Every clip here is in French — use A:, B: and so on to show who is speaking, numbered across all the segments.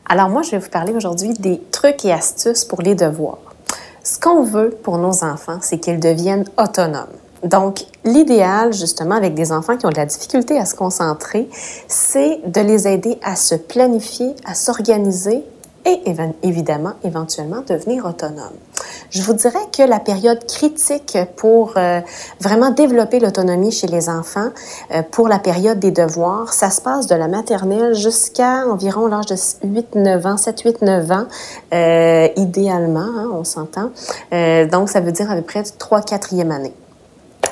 A: Alors moi, je vais vous parler aujourd'hui des trucs et astuces pour les devoirs. Ce qu'on veut pour nos enfants, c'est qu'ils deviennent autonomes. Donc, l'idéal, justement, avec des enfants qui ont de la difficulté à se concentrer, c'est de les aider à se planifier, à s'organiser et évidemment, éventuellement, devenir autonomes. Je vous dirais que la période critique pour vraiment développer l'autonomie chez les enfants, pour la période des devoirs, ça se passe de la maternelle jusqu'à environ l'âge de 8-9 ans, 7-8-9 ans, idéalement, hein, on s'entend. Donc, ça veut dire à peu près 3-4e année.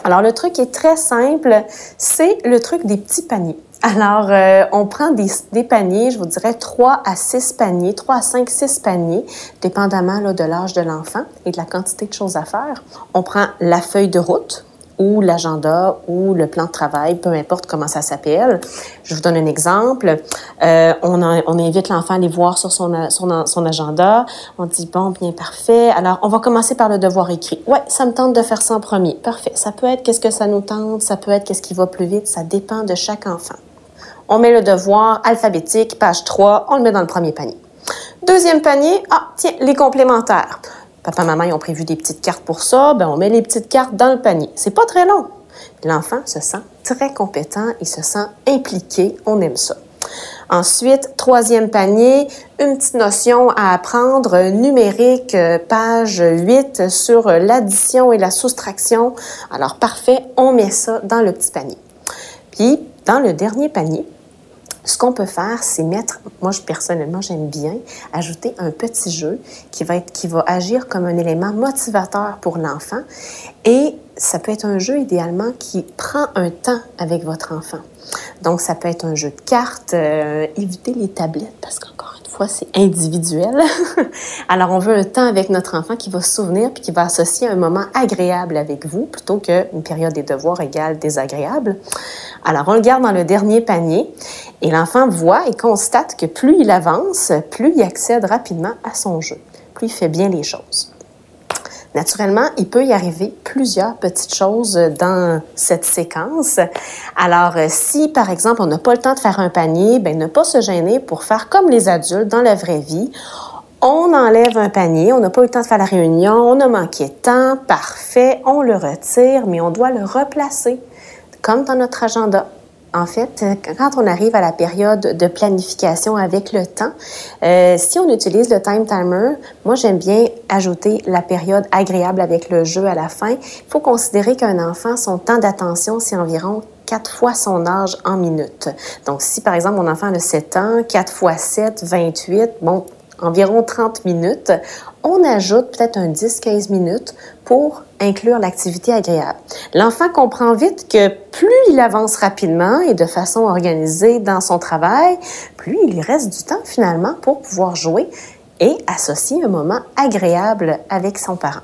A: Alors, le truc est très simple, c'est le truc des petits paniers. Alors, on prend des paniers, je vous dirais 3 à 6 paniers, 3 à 5, 6 paniers, dépendamment là, de l'âge de l'enfant et de la quantité de choses à faire. On prend la feuille de route ou l'agenda ou le plan de travail, peu importe comment ça s'appelle. Je vous donne un exemple. On invite l'enfant à aller voir sur son agenda. On dit, bon, bien, parfait. Alors, on va commencer par le devoir écrit. Ouais, ça me tente de faire ça en premier. Parfait. Ça peut être qu'est-ce que ça nous tente, ça peut être qu'est-ce qui va plus vite. Ça dépend de chaque enfant. On met le devoir alphabétique, page 3, on le met dans le premier panier. Deuxième panier, tiens, les complémentaires. Papa, maman, ils ont prévu des petites cartes pour ça, ben on met les petites cartes dans le panier. C'est pas très long. L'enfant se sent très compétent, il se sent impliqué, on aime ça. Ensuite, troisième panier, une petite notion à apprendre, numérique, page 8 sur l'addition et la soustraction. Alors, parfait, on met ça dans le petit panier. Puis, dans le dernier panier, ce qu'on peut faire, c'est mettre, moi personnellement, j'aime bien ajouter un petit jeu qui va agir comme un élément motivateur pour l'enfant. Et ça peut être un jeu idéalement qui prend un temps avec votre enfant. Donc, ça peut être un jeu de cartes, évitez les tablettes parce qu'encore une fois, c'est individuel. Alors, on veut un temps avec notre enfant qui va se souvenir puis qui va associer un moment agréable avec vous plutôt qu'une période des devoirs égale désagréable. Alors, on le garde dans le dernier panier et l'enfant voit et constate que plus il avance, plus il accède rapidement à son jeu, plus il fait bien les choses. Naturellement, il peut y arriver plusieurs petites choses dans cette séquence. Alors, si, par exemple, on n'a pas le temps de faire un panier, bien, ne pas se gêner pour faire comme les adultes dans la vraie vie. On enlève un panier, on n'a pas eu le temps de faire la réunion, on a manqué de temps, parfait, on le retire, mais on doit le replacer, comme dans notre agenda. En fait, quand on arrive à la période de planification avec le temps, si on utilise le time timer, moi j'aime bien ajouter la période agréable avec le jeu à la fin. Il faut considérer qu'un enfant, son temps d'attention, c'est environ 4 fois son âge en minutes. Donc, si par exemple mon enfant a 7 ans, 4 fois 7, 28, bon, environ 30 minutes, on ajoute peut-être un 10-15 minutes pour inclure l'activité agréable. L'enfant comprend vite que plus il avance rapidement et de façon organisée dans son travail, plus il lui reste du temps finalement pour pouvoir jouer et associer un moment agréable avec son parent.